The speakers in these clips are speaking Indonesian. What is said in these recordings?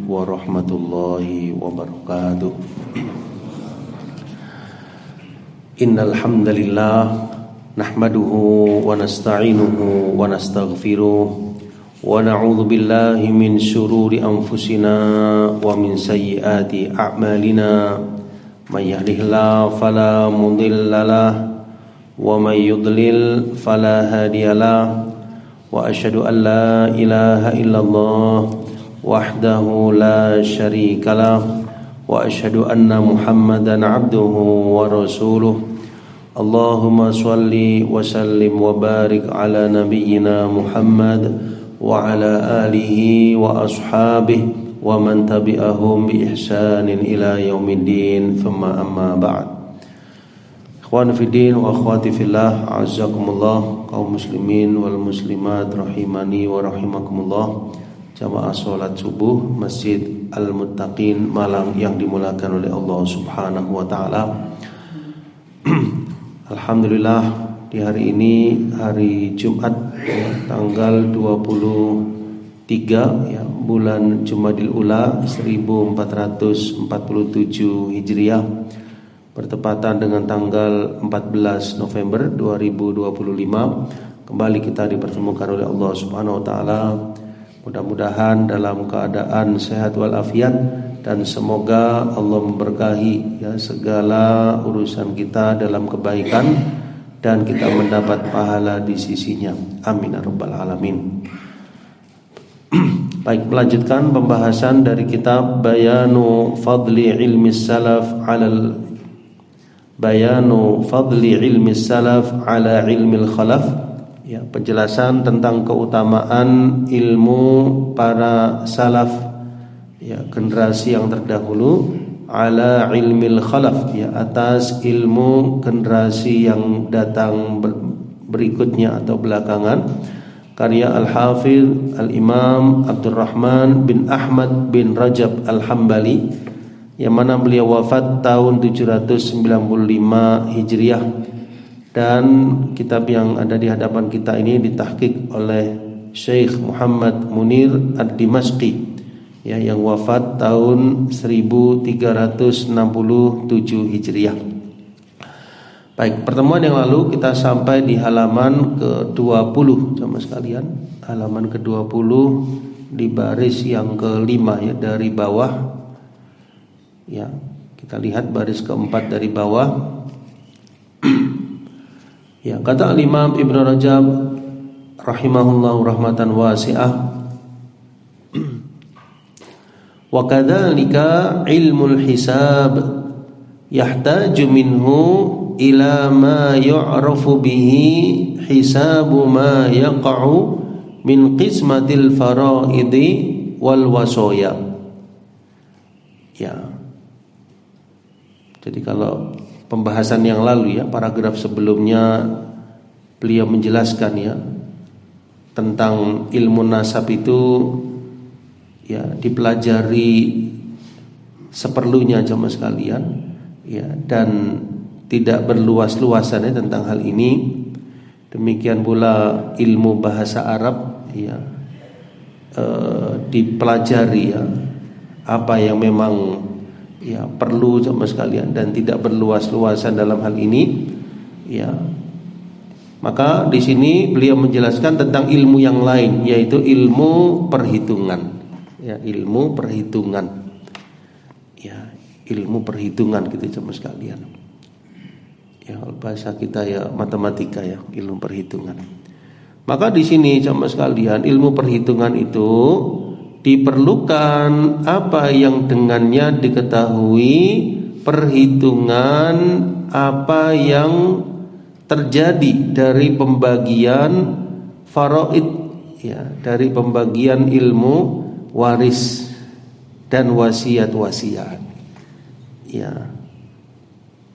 warahmatullahi wabarakatuh. Innal hamdalillah nahmaduhu wa nasta'inuhu wa nastaghfiruh wa na'udzu billahi min shururi anfusina wa min sayyiati a'malina. May yahdihillahu fala mudilla lahu wa may yudlil fala hadiyalah. Wa asyhadu an la ilaha illallah wahdahu la syarikalah wa asyhadu anna Muhammadan abduhu wa rasuluh. Allahumma shalli wa sallim wa barik ala nabiyyina Muhammad wa ala alihi wa ashabihi wa man tabi'ahum bi ihsanin ila yaumiddin. Thumma amma ba'd. Ikhwan fiddin wa akhwati fillah, a'azzakumullah, kaum muslimin wal muslimat rahimani wa rahimakumullah. Jamaah salat subuh Masjid Al-Muttaqin Malang yang dimulakan oleh Allah Subhanahu wa taala. Alhamdulillah, di hari ini hari Jumat tanggal 23 bulan Jumadil Ula 1447 Hijriah, bertepatan dengan tanggal 14 November 2025. Kembali kita dipertemukan oleh Allah Subhanahu wa taala. Mudah-mudahan dalam keadaan sehat walafiat, dan semoga Allah memberkahi segala urusan kita dalam kebaikan, dan kita mendapat pahala di sisinya. Amin ya rabbal alamin. Baik, melanjutkan pembahasan dari kitab Bayanu Fadli Ilmi Salaf ala ilmil khalaf, penjelasan tentang keutamaan ilmu para salaf, generasi yang terdahulu, ala ilmil khalaf, atas ilmu generasi yang datang berikutnya atau belakangan. Karya Al-Hafidh Al-Imam Abdurrahman bin Ahmad bin Rajab Al-Hambali, yang mana beliau wafat tahun 795 Hijriah. Dan kitab yang ada di hadapan kita ini ditahqiq oleh Syekh Muhammad Munir Ad-Dimashqi, yang wafat tahun 1367 Hijriah. Baik, pertemuan yang lalu kita sampai di halaman ke-20 sama sekalian. Halaman ke-20 di baris yang kelima dari bawah. Kita lihat baris keempat dari bawah. Kata Al-Imam Ibn Rajab rahimahullahu rahmatan wasi'ah, wa kadzalika ilmul hisab yahtaju minhu ila ma yu'rafu bihi hisabu ma yaqa'u min qismatil faraidi wal wasaya. Jadi kalau pembahasan yang lalu, paragraf sebelumnya beliau menjelaskan tentang ilmu nasab itu dipelajari seperlunya jamaah sekalian, dan tidak berluas-luasan tentang hal ini. Demikian pula ilmu bahasa Arab dipelajari apa yang memang perlu sama sekalian, dan tidak berluas-luasan dalam hal ini. Maka di sini beliau menjelaskan tentang ilmu yang lain, yaitu ilmu perhitungan. Ilmu perhitungan. Ilmu perhitungan gitu sama sekalian. Bahasa kita matematika, ilmu perhitungan. Maka di sini sama sekalian, ilmu perhitungan itu diperlukan apa yang dengannya diketahui perhitungan apa yang terjadi dari pembagian faraid, dari pembagian ilmu waris dan wasiat-wasiat.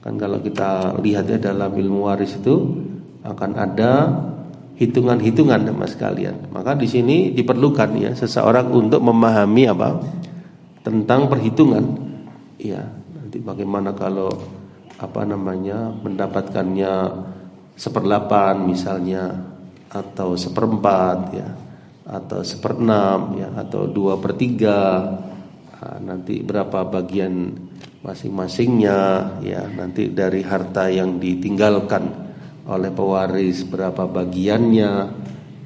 Kan kalau kita lihat dalam ilmu waris itu akan ada hitungan-hitungan Mas sekalian. Maka di sini diperlukan seseorang untuk memahami tentang perhitungan. Nanti bagaimana kalau mendapatkannya 1/8 misalnya, atau 1/4 atau 1/6 atau 2/3 nanti berapa bagian masing-masingnya, ya nanti dari harta yang ditinggalkan oleh pewaris berapa bagiannya.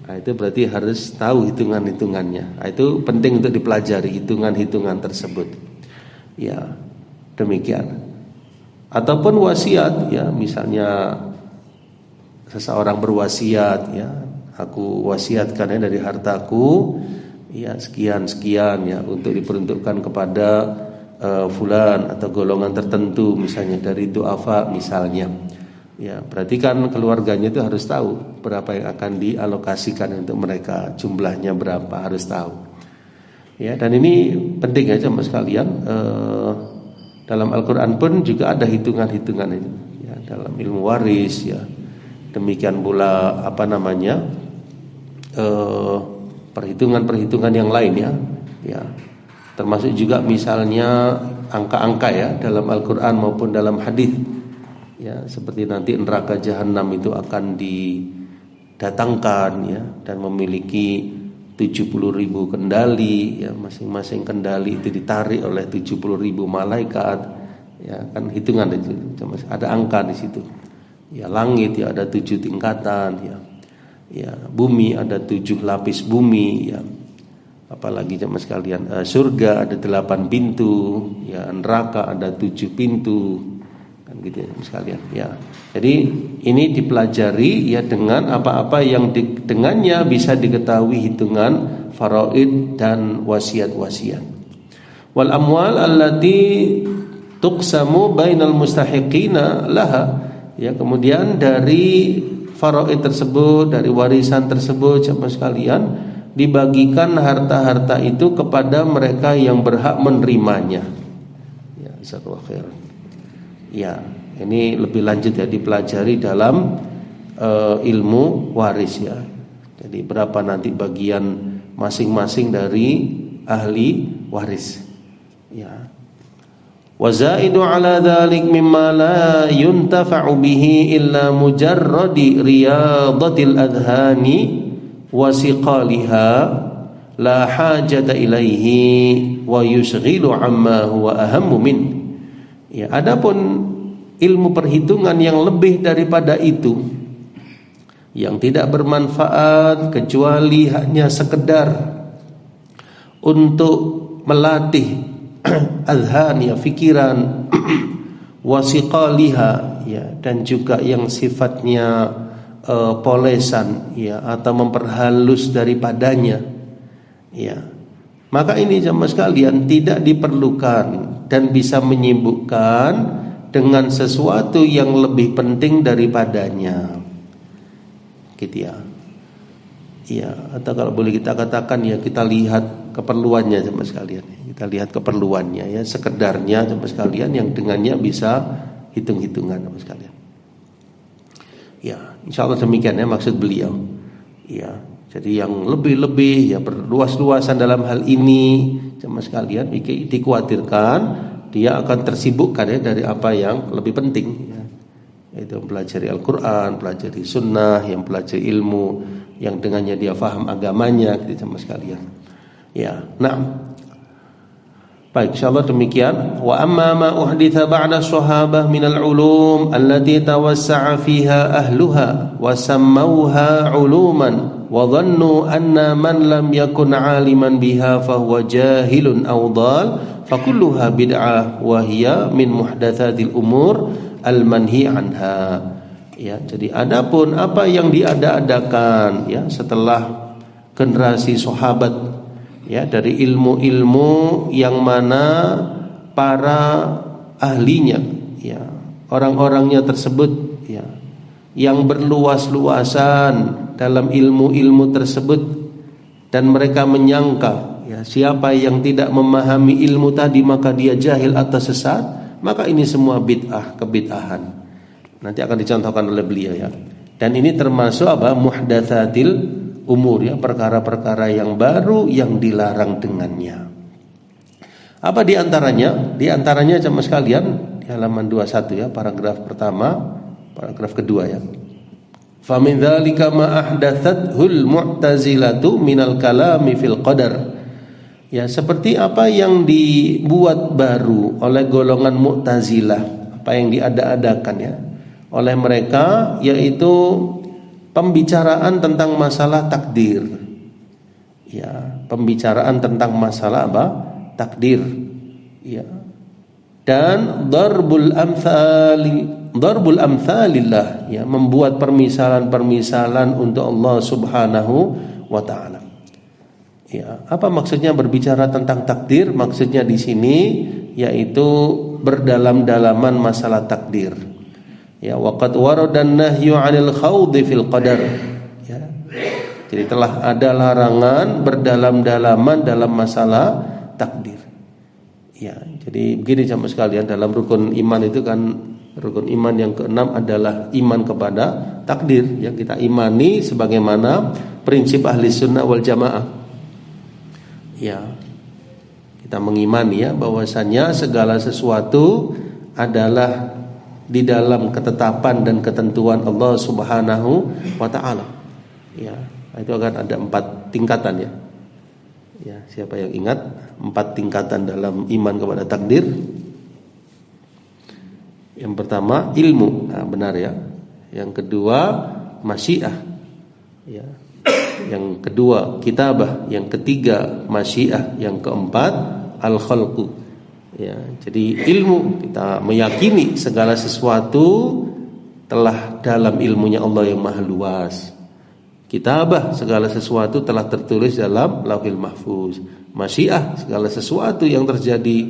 Itu berarti harus tahu hitungan-hitungannya. Itu penting untuk dipelajari hitungan-hitungan tersebut. Ya, demikian. Ataupun wasiat, ya misalnya seseorang berwasiat, ya aku wasiatkan ya dari hartaku ya sekian-sekian ya untuk diperuntukkan kepada fulan atau golongan tertentu, misalnya dari du'afa misalnya. Ya, berarti kan keluarganya itu harus tahu berapa yang akan dialokasikan untuk mereka, jumlahnya berapa harus tahu. Ya, dan ini penting ya sama sekalian. Dalam Al-Quran pun juga ada hitungan-hitungan itu. Ya, dalam ilmu waris ya. Demikian pula perhitungan-perhitungan yang lain ya. Ya. Termasuk juga misalnya angka-angka ya dalam Al-Quran maupun dalam hadis. Ya, seperti nanti neraka jahanam itu akan didatangkan ya dan memiliki 70.000 kendali ya, masing-masing kendali itu ditarik oleh 70.000 malaikat ya, kan hitungan itu ada angka di situ. Ya, langit ya ada 7 tingkatan ya. Ya, bumi ada 7 lapis bumi ya. Apalagi jemaah sekalian, surga ada 8 pintu ya, neraka ada 7 pintu. Kan gitu ya sekalian ya. Jadi ini dipelajari ya dengan apa-apa yang dengannya bisa diketahui hitungan faraid dan wasiat-wasiat. Wal amwal allati tuqsamu bainal mustahiqina laha. Ya, kemudian dari faraid tersebut, dari warisan tersebut jemaah sekalian, dibagikan harta-harta itu kepada mereka yang berhak menerimanya. Ya, jazakallahu khairan. Ya, ini lebih lanjut ya dipelajari dalam ilmu waris ya. Jadi berapa nanti bagian masing-masing dari ahli waris. Ya. Wa zaidu ala dzalik mimma la yuntafa'u bihi illa mujarradi riyadatil adhani wa siqaliha la hajata ilaihi wa yushghilu amma huwa ahammu min. Ya, adapun ilmu perhitungan yang lebih daripada itu yang tidak bermanfaat kecuali hanya sekedar untuk melatih adhan ya fikiran wasiqaliha ya, dan juga yang sifatnya polesan ya atau memperhalus daripadanya ya, maka ini jemaah sekalian tidak diperlukan dan bisa menyibukkan dengan sesuatu yang lebih penting daripadanya. Gitu ya. Ya, atau kalau boleh kita katakan ya kita lihat keperluannya jemaah sekalian. Kita lihat keperluannya ya, sekedarnya jemaah sekalian yang dengannya bisa hitung-hitungan jemaah sekalian. Ya, insyaallah demikian ya maksud beliau. Ya, jadi yang lebih-lebih ya berluas-luasan dalam hal ini jemaah sekalian dikhawatirkan dia akan tersibukkan ya dari apa yang lebih penting ya. Yaitu mempelajari Al-Quran, pelajari sunnah, yang pelajari ilmu yang dengannya dia faham agamanya gitu jemaah sekalian. Ya, nah. Baik, insyaallah demikian. Wa amma ma uhditha ba'da sahabah minal ulum allati tawassa'a fiha ahluha wa sammauha uluman wa dhannu anna man lam yakun 'aliman biha fa huwa jahilun aw dhal fa kulluha bid'ah wa hiya min muhdatsatil umur al manhi anha. Ya, jadi adapun apa yang diada-adakan ya setelah generasi sahabat ya dari ilmu-ilmu yang mana para ahlinya ya orang-orangnya tersebut ya yang berluas-luasan dalam ilmu-ilmu tersebut dan mereka menyangka ya siapa yang tidak memahami ilmu tadi maka dia jahil atau sesat, maka ini semua bid'ah, kebid'ahan. Nanti akan dicontohkan oleh beliau ya. Dan ini termasuk apa? Muhdatsatil umur ya, perkara-perkara yang baru yang dilarang dengannya. Apa diantaranya? Diantaranya jemaah sekalian di halaman 21 ya, paragraf pertama, paragraf kedua ya. Fa min dzalika ma ahdatsathul mu'tazilatu minal kalami fil qadar Ya, seperti apa yang dibuat baru oleh golongan Mu'tazilah, apa yang diada-adakan ya oleh mereka, yaitu pembicaraan tentang masalah takdir. Ya, pembicaraan tentang masalah apa? Takdir. Ya. Dan darbul amthalillah, ya, membuat permisalan-permisalan untuk Allah Subhanahu wa taala. Ya, apa maksudnya berbicara tentang takdir? Maksudnya di sini yaitu berdalam-dalaman masalah takdir. Ya, waqad waradan nahyu 'anil khawdi fil qadar. Ya. Jadi telah ada larangan berdalam-dalaman dalam masalah takdir. Ya, jadi begini jamaah sekalian, dalam rukun iman itu kan, rukun iman yang keenam adalah iman kepada takdir, yang kita imani sebagaimana prinsip ahli sunnah wal jamaah. Ya, kita mengimani ya bahwasanya segala sesuatu adalah di dalam ketetapan dan ketentuan Allah Subhanahu wa taala. Ya, itu akan ada 4 tingkatan ya. Ya, siapa yang ingat 4 tingkatan dalam iman kepada takdir? Yang pertama ilmu, nah, benar ya. Yang kedua masyiah. Ya. Yang kedua kitabah, yang ketiga masyiah, yang keempat al-khalqu. Ya, jadi ilmu, kita meyakini segala sesuatu telah dalam ilmunya Allah yang maha luas. Kitabah, segala sesuatu telah tertulis dalam Lauhil Mahfuz. Masyiah, segala sesuatu yang terjadi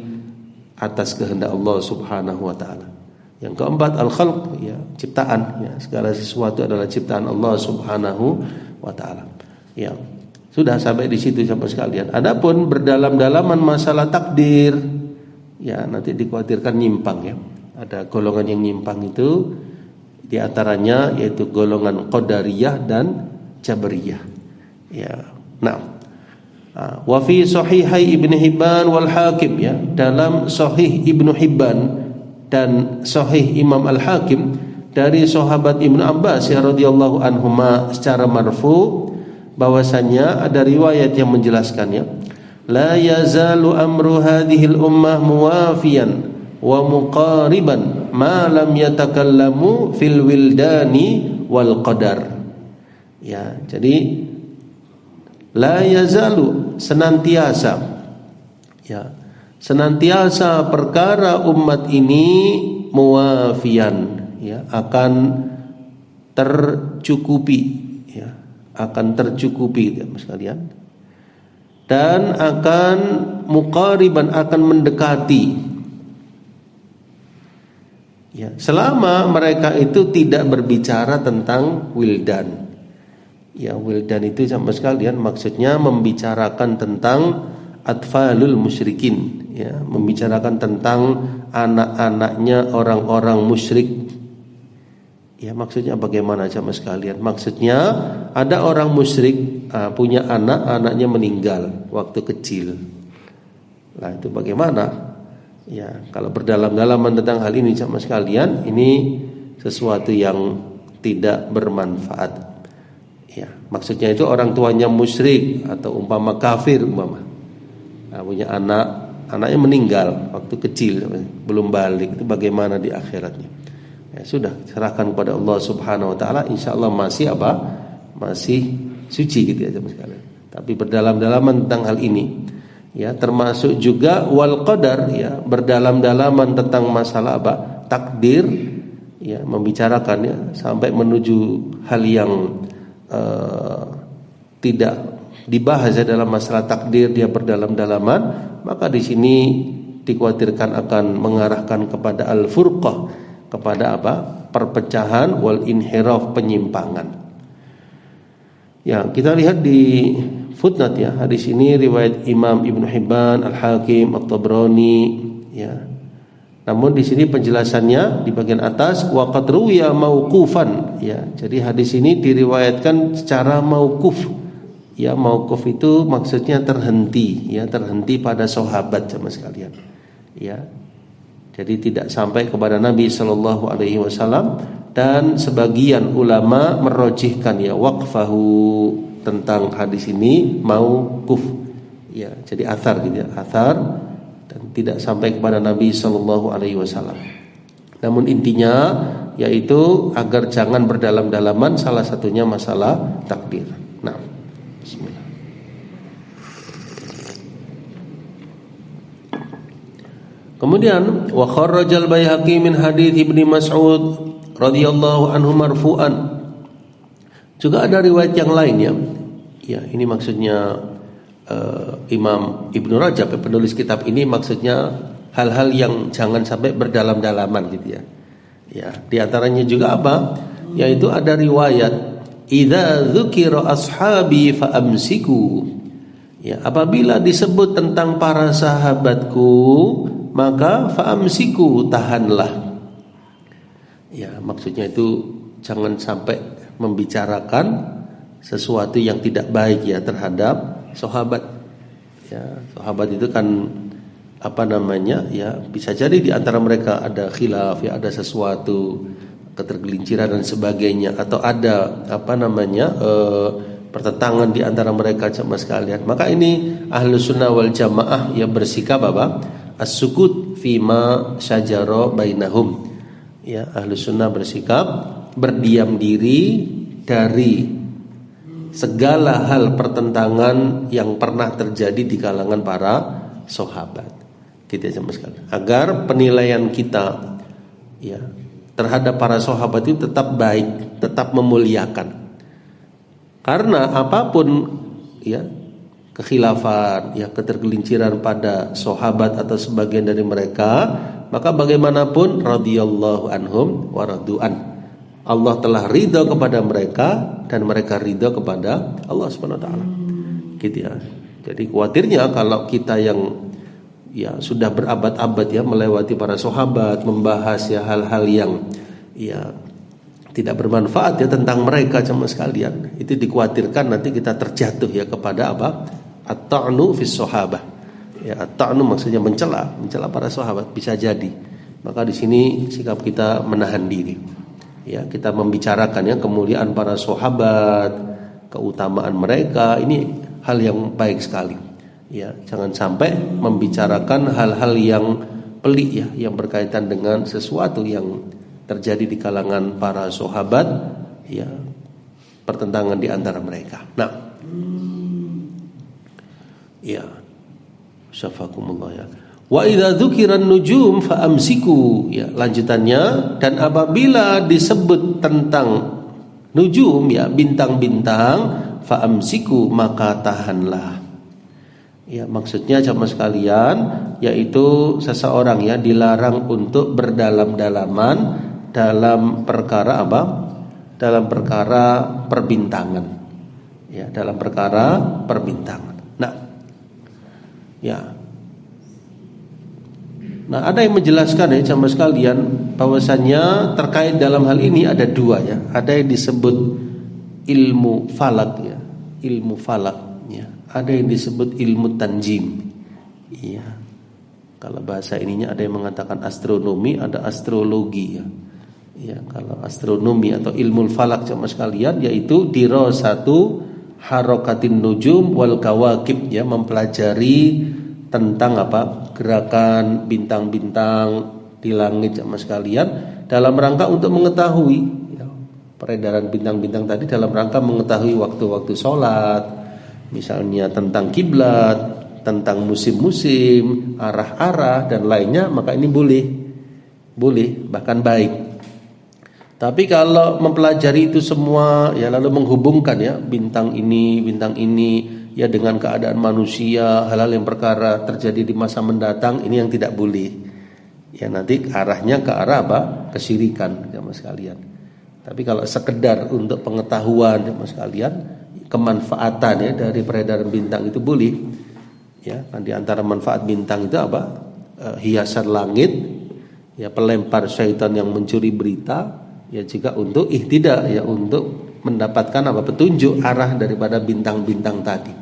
atas kehendak Allah Subhanahu wa taala. Yang keempat al-khalq, ya, ciptaan, ya, segala sesuatu adalah ciptaan Allah Subhanahu wa taala. Ya, sudah sampai di situ sampai sekalian. Adapun berdalam-dalaman masalah takdir, ya nanti dikhawatirkan nyimpang ya. Ada golongan yang nyimpang itu, di antaranya yaitu golongan Qadariyah dan Jabariyah. Ya. Nah, wa fi sahihai Ibnu Hibban wal Hakim, ya, dalam sahih Ibnu Hibban dan sahih Imam Al-Hakim dari sahabat Ibnu Abbas ya radhiyallahu anhuma secara marfu, bahwasanya ada riwayat yang menjelaskannya, la yazalu amru hadhil ummah muwafiyan wa muqariban ma lam yatakallamu fil wildani wal qadar. Ya, jadi la yazalu, senantiasa, ya, senantiasa perkara umat ini muwafiyan, ya, akan tercukupi, ya, akan tercukupi sekalian, dan akan muqariban, akan mendekati, ya, selama mereka itu tidak berbicara tentang wildan. Ya, wildan itu sama sekalian maksudnya membicarakan tentang atfalul musyrikin, ya, membicarakan tentang anak-anaknya orang-orang musyrik. Ya, maksudnya bagaimana sama sekalian? Maksudnya ada orang musyrik punya anak, anaknya meninggal waktu kecil. Nah, itu bagaimana? Ya, kalau berdalam-dalaman tentang hal ini sama sekalian, ini sesuatu yang tidak bermanfaat. Ya, maksudnya itu orang tuanya musyrik atau umpama kafir umpama. Nah, punya anak, anaknya meninggal waktu kecil, belum balik, itu bagaimana di akhiratnya? Ya, sudah serahkan kepada Allah Subhanahu wa taala, insyaallah masih apa? Masih suci gitu ya teman sekalian. Tapi berdalam-dalaman tentang hal ini, ya, termasuk juga wal qadar, ya, berdalam-dalaman tentang masalah apa? Takdir, ya, membicarakannya sampai menuju hal yang tidak dibahas dalam masalah takdir, dia berdalam-dalaman, maka di sini dikhawatirkan akan mengarahkan kepada al-furqah, kepada apa? Perpecahan wal inhiraf, penyimpangan. Ya, kita lihat di footnote ya, hadis ini riwayat Imam Ibnu Hibban, Al-Hakim, At-Tabrani, ya. Namun di sini penjelasannya di bagian atas wa qad ruwiya mauqufan, ya. Jadi hadis ini diriwayatkan secara mauquf. Ya, mauquf itu maksudnya terhenti, ya, terhenti pada sahabat sama sekalian. Ya. Jadi tidak sampai kepada Nabi sallallahu alaihi wasallam, dan sebagian ulama merojihkan ya waqfahu tentang hadis ini mauquf. Ya, jadi athar gitu ya, athar, dan tidak sampai kepada Nabi Shallallahu Alaihi Wasallam. Namun intinya yaitu agar jangan berdalam-dalaman, salah satunya masalah takdir. Nah, bismillah. Kemudian wa kharrajal Baihaqi min hadits Ibnu Mas'ud radhiyallahu anhu marfu'an. Juga ada riwayat yang lain ya. Ya, ini maksudnya Imam Ibnu Rajab, penulis kitab ini, maksudnya hal-hal yang jangan sampai berdalam-dalaman gitu ya. Ya, di antaranya juga apa? Yaitu ada riwayat idza dzukira ashabi fa amsiku. Ya, apabila disebut tentang para sahabatku, maka fa amsiku, tahanlah. Ya, maksudnya itu jangan sampai membicarakan sesuatu yang tidak baik ya terhadap sahabat. Ya, sahabat itu kan ya bisa jadi di antara mereka ada khilaf ya, ada sesuatu ketergelinciran dan sebagainya, atau ada pertentangan di antara mereka sama sekalian. Maka ini Ahlus Sunnah wal Jamaah ya bersikap as-sukut fima syajara bainahum. Ya, Ahlus Sunnah bersikap berdiam diri dari segala hal pertentangan yang pernah terjadi di kalangan para sahabat. Gitu sama sekali. Agar penilaian kita ya terhadap para sahabat itu tetap baik, tetap memuliakan. Karena apapun ya kekhilafan, ya ketergelinciran pada sahabat atau sebagian dari mereka, maka bagaimanapun radhiyallahu anhum wa radu'an. Allah telah ridha kepada mereka dan mereka ridha kepada Allah Subhanahu wa taala. Gitu ya. Jadi khawatirnya kalau kita yang ya sudah berabad-abad ya melewati para sahabat, membahas ya hal-hal yang ya tidak bermanfaat ya tentang mereka sama sekalian, itu dikhawatirkan nanti kita terjatuh ya kepada at-ta'nu fis sahabah. Ya, at-ta'nu maksudnya mencela para sahabat, bisa jadi. Maka di sini sikap kita menahan diri. Ya, kita membicarakan ya kemuliaan para sahabat, keutamaan mereka, ini hal yang baik sekali. Ya, jangan sampai membicarakan hal-hal yang pelik ya, yang berkaitan dengan sesuatu yang terjadi di kalangan para sahabat, ya, pertentangan di antara mereka. Nah, ya, syafakumullah ya. Wa idza dzukiran nujum fa amsiku, ya, lanjutannya, dan apabila disebut tentang nujum ya bintang-bintang, fa amsiku, maka tahanlah. Ya, maksudnya jamaah sekalian, yaitu seseorang ya dilarang untuk berdalam-dalaman dalam perkara dalam perkara perbintangan. Ya, dalam perkara perbintangan. Nah, ya. Nah, ada yang menjelaskan ya jamaah sekalian bahwasannya terkait dalam hal ini ada dua ya. Ada yang disebut ilmu falak ya, ilmu falak ya. Ada yang disebut ilmu tanjim. Iya. Kalau bahasa ininya ada yang mengatakan astronomi, ada astrologi ya. Ya, kalau astronomi atau ilmu falak jamaah sekalian yaitu dirasatu harakatin nujum wal kawakib ya, mempelajari tentang gerakan bintang-bintang di langit jamaah sekalian dalam rangka untuk mengetahui ya, peredaran bintang-bintang tadi dalam rangka mengetahui waktu-waktu sholat, misalnya tentang kiblat, tentang musim-musim, arah-arah dan lainnya, maka ini boleh bahkan baik. Tapi kalau mempelajari itu semua ya lalu menghubungkan ya bintang ini ya dengan keadaan manusia, hal-hal yang perkara terjadi di masa mendatang, ini yang tidak boleh. Ya nanti arahnya ke arah kesyirikan jamaah sekalian. Tapi kalau sekedar untuk pengetahuan jamaah sekalian, kemanfaatan ya dari peredaran bintang itu boleh. Ya, kan di antara manfaat bintang itu hiasan langit, ya pelempar syaitan yang mencuri berita, ya juga untuk ihtidah ya untuk mendapatkan petunjuk arah daripada bintang-bintang tadi.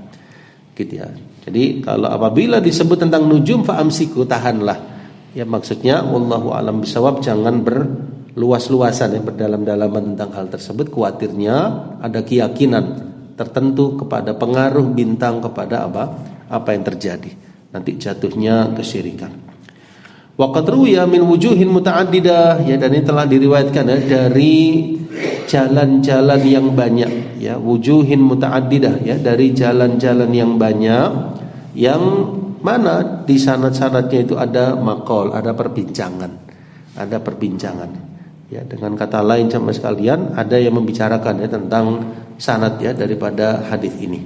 Gitu ya. Jadi kalau apabila disebut tentang nujum fa amsiku, tahanlah. Ya maksudnya wallahu alam bisawab, jangan berluas-luasan ya berdalam-dalaman tentang hal tersebut, khawatirnya ada keyakinan tertentu kepada pengaruh bintang kepada apa yang terjadi. Nanti jatuhnya kesyirikan. Wa qad ruwiya min wujuhin muta'addidah, ya, dan ini telah diriwayatkan ya dari jalan-jalan yang banyak, ya, wujuhin muta'addidah, ya, dari jalan-jalan yang banyak, yang mana di sanad-sanadnya itu ada maqal, ada perbincangan, ya, dengan kata lain sama sekalian ada yang membicarakan ya tentang sanad ya daripada hadis ini.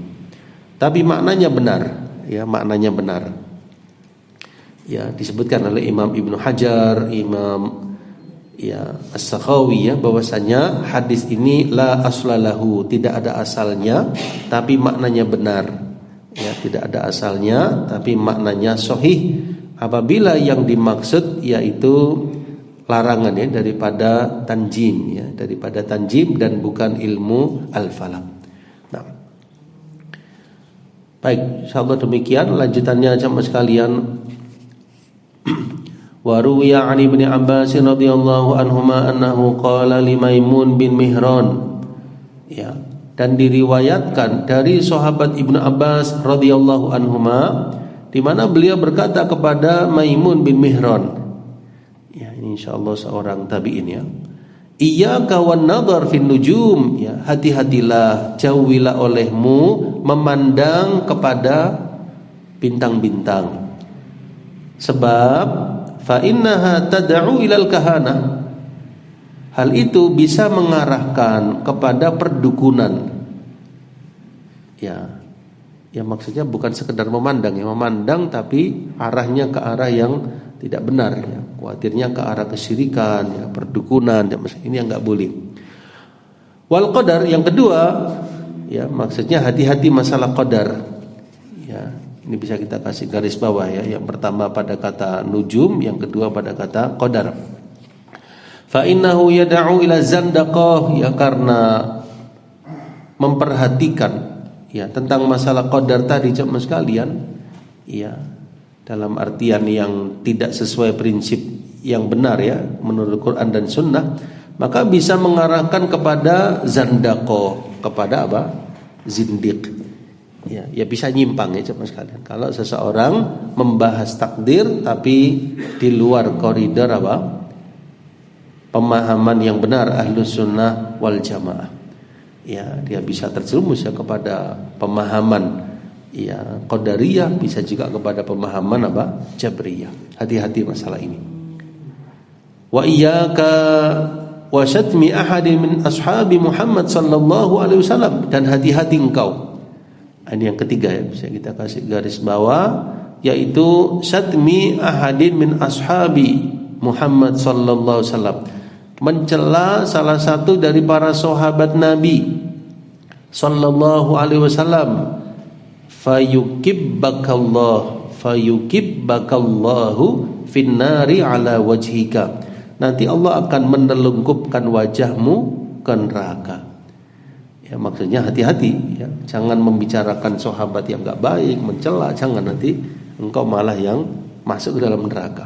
Tapi maknanya benar, ya, maknanya benar. Ya, disebutkan oleh Imam Ibnu Hajar, Imam ya As-Sakhawi ya, bahwasanya hadis ini la aslalahu, tidak ada asalnya tapi maknanya benar. Ya, tidak ada asalnya tapi maknanya sahih apabila yang dimaksud yaitu larangan ya daripada tanjim, ya, daripada tanjim dan bukan ilmu al-falak. Nah, baik, insyaallah demikian lanjutannya jamaah sekalian. Wa ruwiya 'an Ibnu Abbas radhiyallahu anhuma annahu qala li Maimun bin Mihran, ya, dan diriwayatkan dari sahabat Ibnu Abbas radhiyallahu anhuma di mana beliau berkata kepada Maimun bin Mihran, ya, ini insyaallah seorang tabi'in ya, iyyaka wan nadhar fin nujum, ya, hati-hatilah, jauhilah olehmu memandang kepada bintang-bintang, sebab fa innaha tad'u ilal kahana, hal itu bisa mengarahkan kepada perdukunan. Ya, ya, maksudnya bukan sekedar memandang, ya, memandang tapi arahnya ke arah yang tidak benar, ya, khawatirnya ke arah kesyirikan, ya, perdukunan, ya, ini yang enggak boleh. Wal qadar, yang kedua, ya, maksudnya hati-hati masalah qadar. Ya, ini bisa kita kasih garis bawah ya. Yang pertama pada kata nujum, yang kedua pada kata qadar. Fa innahu yad'u ila zandaqah, ya, karena memperhatikan ya tentang masalah qadar tadi jemaah sekalian, ya, dalam artian yang tidak sesuai prinsip yang benar ya menurut Quran dan Sunnah, maka bisa mengarahkan kepada zandaqah, kepada apa? Zindiq. Ya, ya, bisa nyimpang ya jemaah sekalian. Kalau seseorang membahas takdir tapi di luar koridor apa? Pemahaman yang benar Ahlus Sunnah wal Jamaah. Ya, dia bisa terjerumus ya kepada pemahaman ya Qadariyah, bisa juga kepada pemahaman apa? Jabriyah. Hati-hati masalah ini. Wa iyyaka wa syatmi ahadin min ashabi Muhammad sallallahu alaihi wasallam, dan hati-hati engkau. Ini yang ketiga ya, bisa kita kasih garis bawah, yaitu syatmi ahadin min ashabi Muhammad sallallahu alaihi wasallam, mencela salah satu dari para sahabat Nabi sallallahu alaihi wasallam, fayukibbakallahu finnari ala wajhika, nanti Allah akan menelungkupkan wajahmu ke neraka. Ya, maksudnya hati-hati ya, jangan membicarakan sahabat yang enggak baik, mencela, jangan, nanti engkau malah yang masuk ke dalam neraka.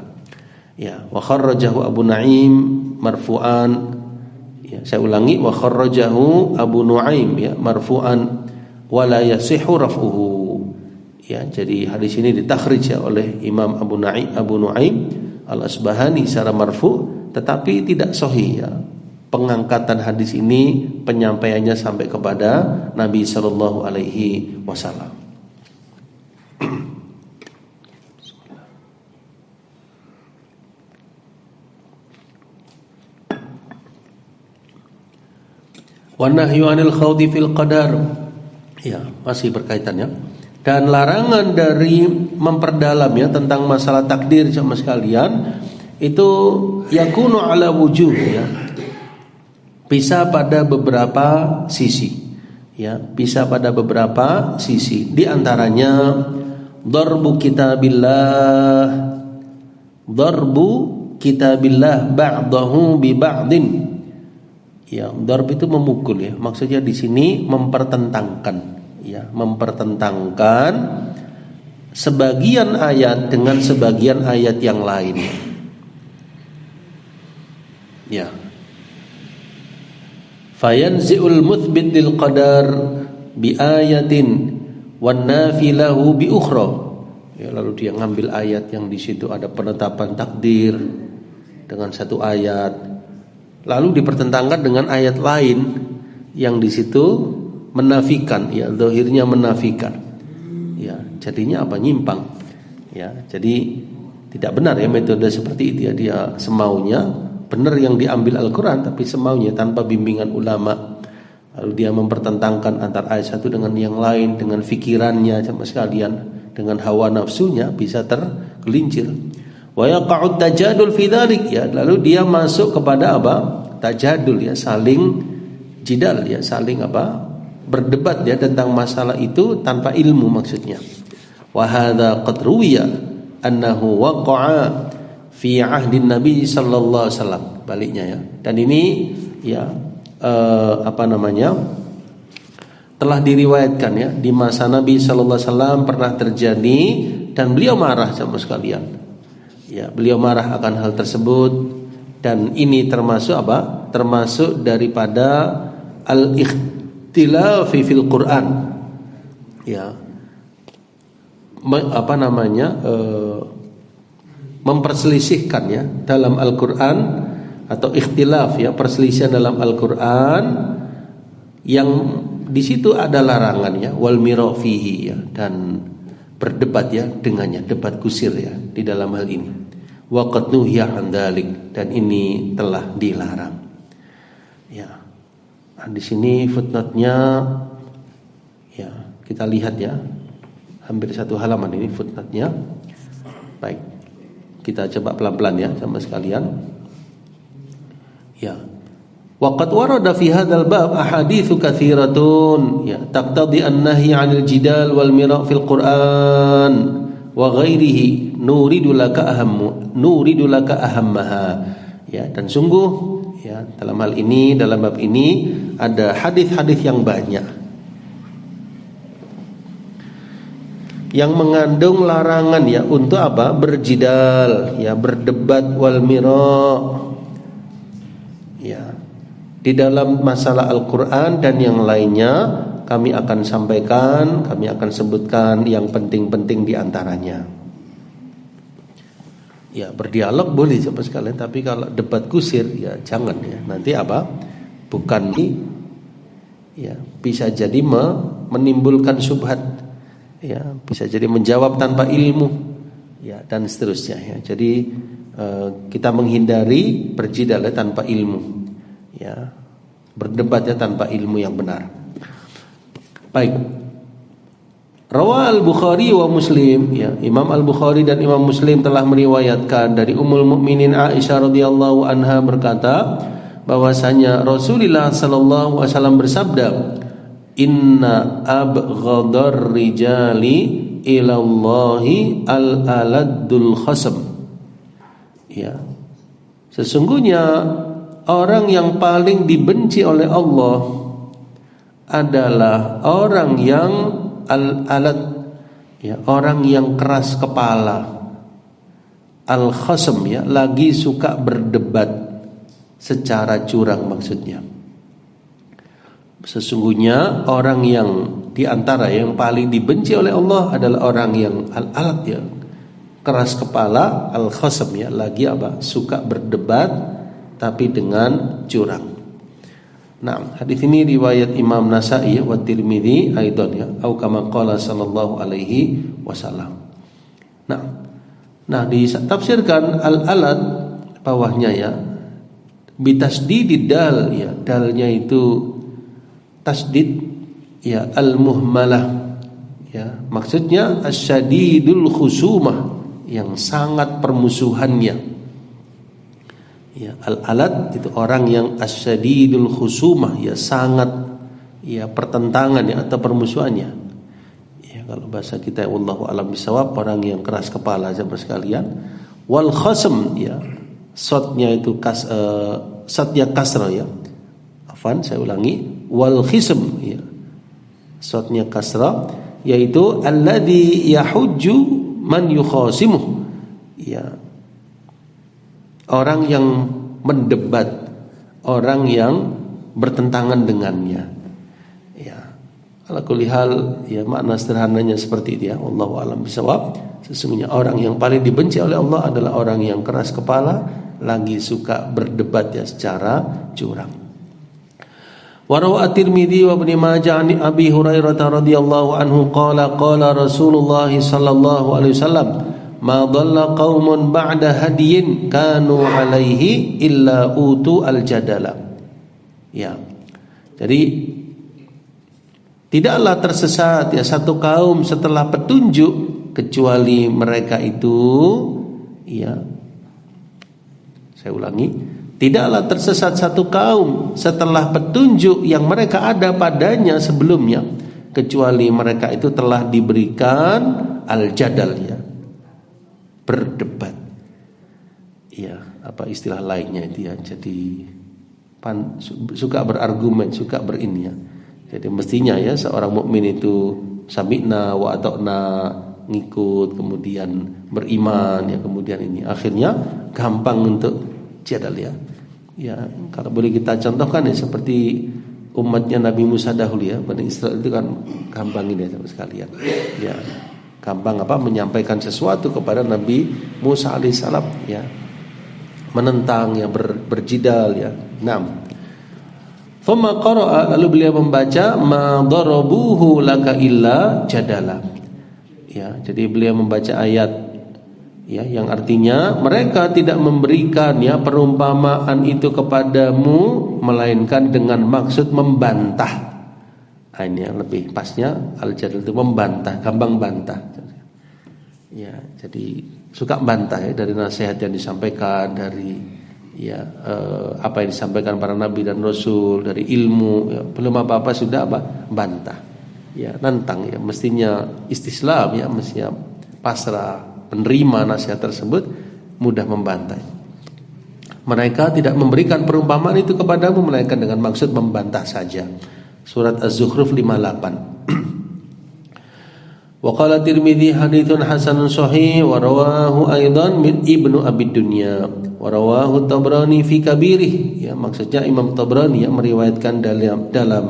Ya, wa kharrajahu Abu Nu'aim marfu'an. Ya, saya ulangi, wa kharrajahu Abu Nu'aim ya marfu'an wa la yasihhu raf'uhu. Ya, jadi hadis ini ditakhrij ya oleh Imam Abu Nu'aim Al-Asbahani secara marfu', tetapi tidak sahih ya. Pengangkatan hadis ini penyampaiannya sampai kepada Nabi sallallahu alaihi wasallam. Wa nahyu 'anil khawdi fil qadar. Ya, masih berkaitannya. Dan larangan dari memperdalam ya tentang masalah takdir sama sekalian itu yakunu ala wujuh ya. Bisa pada beberapa sisi. Ya, bisa pada beberapa sisi. Di antaranya darbu kitabillah ba'dahu bi ba'din. Ya, darb itu memukul ya. Maksudnya di sini mempertentangkan ya, mempertentangkan sebagian ayat dengan sebagian ayat yang lain. Ya. Fayanzi'ul muthbit lil qadar bi ayatin wan nafilahu bi ukhra. Ya, lalu dia ngambil ayat yang di situ ada penetapan takdir dengan satu ayat, lalu dipertentangkan dengan ayat lain yang di situ menafikan, ya, zahirnya menafikan. Ya, jadinya apa? Nyimpang. Ya, jadi tidak benar ya metode seperti itu ya. Dia semaunya, benar yang diambil Al-Qur'an tapi semaunya tanpa bimbingan ulama. Lalu dia mempertentangkan antara ayat satu dengan yang lain, dengan fikirannya sama sekalian, dengan hawa nafsunya bisa tergelincir. Wa yaqa'ud tajadul fi dzalik, ya, lalu dia masuk kepada apa? Tajadul, ya, saling jidal, ya, saling apa? Berdebat ya tentang masalah itu tanpa ilmu maksudnya. Wa hadza qad ruwiya annahu waqa'a fi ahdin Nabi sallallahu alaihi wasallam, baliknya ya. Dan ini ya telah diriwayatkan ya di masa Nabi sallallahu alaihi wasallam pernah terjadi dan beliau marah sama sekalian. Ya, beliau marah akan hal tersebut dan ini termasuk apa? Termasuk daripada al-ikhtilaf fil Quran. Ya. Memperselisihkan ya dalam Al-Quran, atau ikhtilaf ya, perselisihan dalam Al-Quran yang di situ ada larangannya, wal mira fihi ya, dan berdebat ya dengannya, debat kusir ya di dalam hal ini. Wa qad nuhiya an dzalik, dan ini telah dilarang. Ya. Nah, di sini footnote-nya ya, kita lihat ya. Hampir satu halaman ini footnote-nya. Baik. Kita coba pelan-pelan ya sama sekalian. Ya. Wa qad warada fi hadzal bab ahaditsu katsiratun ya taqtadi an-nahy 'anil jidal wal mira' fil Qur'an wa ghairihi nuridu laka ahammaha. Ya, dan sungguh ya dalam hal ini, dalam bab ini ada hadis-hadis yang banyak yang mengandung larangan ya untuk apa? Berjidal, ya, berdebat wal mira. Ya. Di dalam masalah Al-Qur'an dan yang lainnya kami akan sampaikan, kami akan sebutkan yang penting-penting di antaranya. Ya, berdialog boleh sama sekalian, tapi kalau debat kusir ya jangan ya. Nanti apa? Bukan ya, bisa jadi menimbulkan syubhat. Ya, bisa jadi menjawab tanpa ilmu ya, dan seterusnya ya. Jadi kita menghindari berjidal tanpa ilmu ya, berdebatnya tanpa ilmu yang benar. Baik. Rawa al-Bukhari wa Muslim ya, Imam al-Bukhari dan Imam Muslim telah meriwayatkan dari Ummul Mukminin Aisyah radhiyallahu anha berkata bahwasanya Rasulullah sallallahu alaihi wasallam bersabda, inna abghadar rijali ilallahi al-aladul khasam. Ya. Sesungguhnya orang yang paling dibenci oleh Allah adalah orang yang al-alad ya, orang yang keras kepala. Al-khasam ya, lagi suka berdebat secara curang maksudnya. Sesungguhnya orang yang diantara yang paling dibenci oleh Allah adalah orang yang al-alad ya, keras kepala, al-khasam ya, lagi apa? Suka berdebat tapi dengan curang. Nah, hadis ini riwayat Imam Nasa'i wa Tirmidzi aidan ya, au kama qala sallallahu alaihi wasallam. Nah, ditafsirkan al-alad bawahnya ya, bitasdidid dal ya, dalnya itu tasdid ya, al-muhmalah ya, maksudnya asyadidul khusumah, yang sangat permusuhannya ya. Al-alad itu orang yang asyadidul khusumah ya, sangat ya pertentangan ya, atau permusuhannya ya. Kalau bahasa kita wallahu a'lam bishawab, orang yang keras kepala sahabat sekalian. Wal khasm ya, sotnya itu sotnya kasra ya, afan saya ulangi, wal khism ya, sotnya kasra, yaitu alladzi yahujju man yukhasimuh ya, orang yang mendebat, orang yang bertentangan dengannya ya. Ala kulli hal, ya makna sederhananya seperti itu ya. Wallahu a'lam bishawab. Sesungguhnya orang yang paling dibenci oleh Allah adalah orang yang keras kepala, lagi suka berdebat ya secara curang. Wa rawa at-Tirmidzi wa Ibnu Majah an Abi Hurairah radhiyallahu anhu qala qala Rasulullah sallallahu alaihi wasallam ma dhalla qaumun ba'da hadiyin kanu alaihi illa utu al-jadala. Ya. Jadi tidaklah tersesat ya satu kaum setelah petunjuk kecuali mereka itu, ya, saya ulangi, tidaklah tersesat satu kaum setelah petunjuk yang mereka ada padanya sebelumnya, kecuali mereka itu telah diberikan al-jadal ya, berdebat. Ya, apa istilah lainnya itu ya, jadi suka berargumen, suka berini ya. Jadi mestinya ya seorang mukmin itu sami'na wa ata'na, ngikut, kemudian beriman ya, kemudian ini akhirnya gampang untuk jadal ya. Ya, kalau boleh kita contohkan ya seperti umatnya Nabi Musa dahulu ya, Bani Israil itu kan gampang ini ya sama sekalian. Ya, gampang apa menyampaikan sesuatu kepada Nabi Musa alaihissalam ya, menentang ya, berjidal ya. Thumma qara'a, lalu beliau membaca ma darabuhu laka illa jadala. Ya, jadi beliau membaca ayat ya yang artinya mereka tidak memberikan ya perumpamaan itu kepadamu melainkan dengan maksud membantah. Nah, ini yang lebih pasnya al-jadal itu membantah, gampang bantah. Ya, jadi suka bantah ya dari nasihat yang disampaikan, dari ya apa yang disampaikan para nabi dan rasul, dari ilmu ya, belum apa-apa sudah apa? Bantah. Ya, nantang ya, mestinya istislam ya, mestinya pasrah, penerima nasihat tersebut, mudah membantah. Mereka tidak memberikan perumpamaan itu kepadamu melainkan dengan maksud membantah saja. Surat Az-Zukhruf 58. Wa qala Tirmidzi haditsun hasanun sahih wa rawahu aidan min Ibnu Abi Dunya wa rawahu Tabrani fi kabirih. Ya, maksudnya Imam Tabrani yang meriwayatkan dalam